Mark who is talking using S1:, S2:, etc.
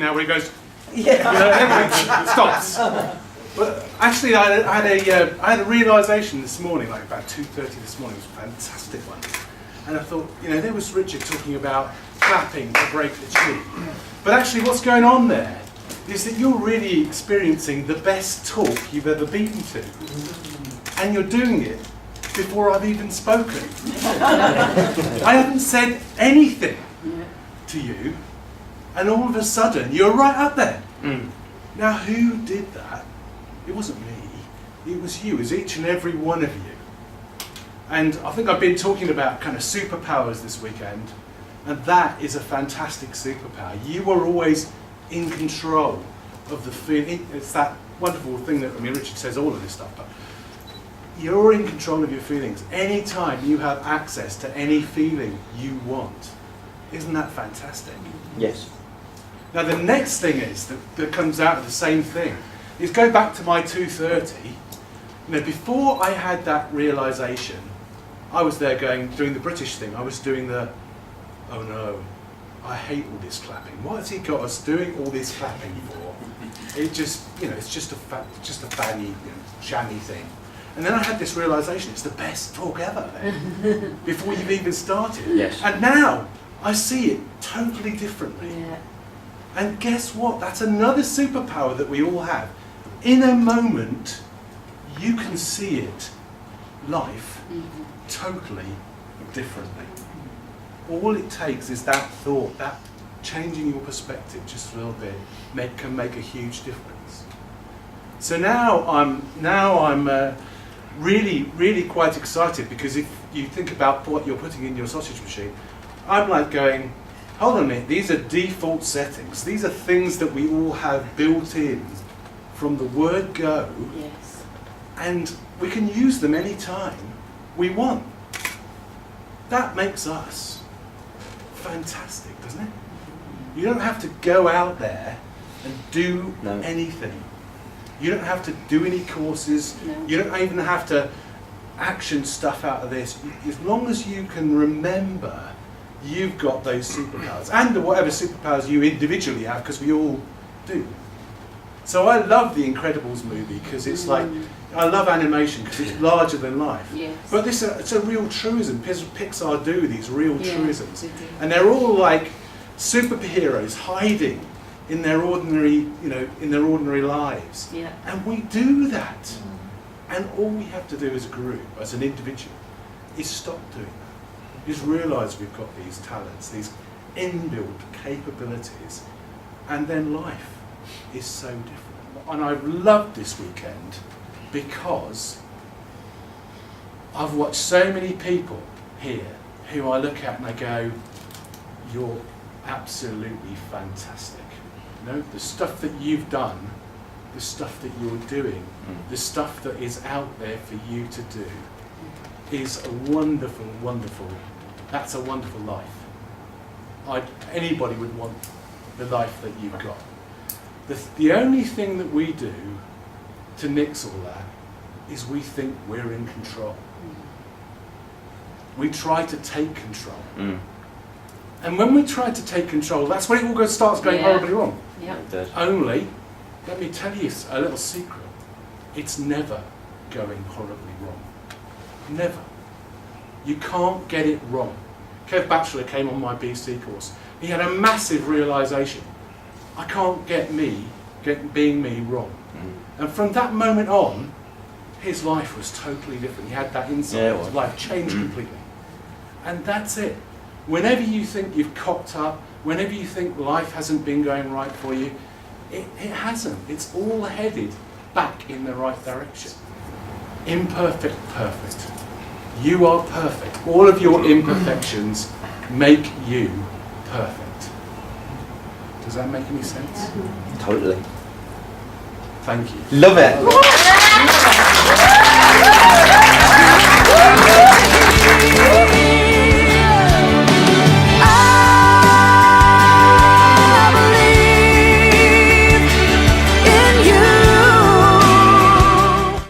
S1: now where he goes, everything stops. But actually, I had a realisation this morning, like about 2:30 this morning. It was a fantastic one. And I thought, there was Richard talking about clapping to break the tune. But actually, what's going on there is that you're really experiencing the best talk you've ever been to. And you're doing it before I've even spoken. I haven't said anything to you, and all of a sudden, you're right up there. Now, who did that? It wasn't me. It was you. It was each and every one of you. And I think I've been talking about kind of superpowers this weekend, and that is a fantastic superpower. You are always in control of the feeling. It's that wonderful thing that, Richard says all of this stuff, but you're in control of your feelings. Anytime you have access to any feeling you want. Isn't that fantastic?
S2: Yes.
S1: Now the next thing is, that comes out of the same thing, is go back to my 2:30. Before I had that realisation, I was there doing the British thing. I was doing the, oh no, I hate all this clapping. What has he got us doing all this clapping for? It just, it's just a fanny, shammy thing. And then I had this realisation, it's the best talk ever, before you've even started.
S2: Yes.
S1: And now, I see it totally differently. Yeah. And guess what? That's another superpower that we all have. In a moment, you can see it, life, totally differently. All it takes is that thought, that changing your perspective just a little bit, can make a huge difference. So now I'm really quite excited, because if you think about what you're putting in your sausage machine, I'm like going, hold on a minute, these are default settings. These are things that we all have built in from the word go.
S3: Yes.
S1: And we can use them anytime we want. That makes us fantastic, doesn't it? You don't have to go out there and do anything. You don't have to do any courses. No. You don't even have to action stuff out of this. As long as you can remember you've got those superpowers, and whatever superpowers you individually have, because we all do. So I love the Incredibles movie, because it's like, I love animation because it's larger than life.
S3: Yes.
S1: But it's a real truism. Pixar do these real truisms.
S3: They do.
S1: And they're all like superheroes hiding in their ordinary, in their ordinary lives.
S3: Yeah.
S1: And we do that. And all we have to do as a group, as an individual, is stop doing that. Is realise we've got these talents, these inbuilt capabilities, and then life is so different. And I've loved this weekend because I've watched so many people here who I look at and I go, you're absolutely fantastic. The stuff that you've done, the stuff that you're doing, the stuff that is out there for you to do is a wonderful, that's a wonderful life. Anybody would want the life that you've got. The only thing that we do to nix all that is we think we're in control. We try to take control. And when we try to take control, that's when it all starts going horribly wrong.
S3: Yeah.
S1: Only, let me tell you a little secret, it's never going horribly wrong. Never. You can't get it wrong. Kev Batchelor came on my BC course. He had a massive realisation. I can't get being me wrong. And from that moment on, his life was totally different. He had that insight. His life changed completely. And that's it. Whenever you think you've cocked up, whenever you think life hasn't been going right for you, it hasn't. It's all headed back in the right direction. Imperfect, perfect. You are perfect. All of your imperfections make you perfect. Does that make any sense?
S2: Totally.
S1: Thank you.
S2: Love it.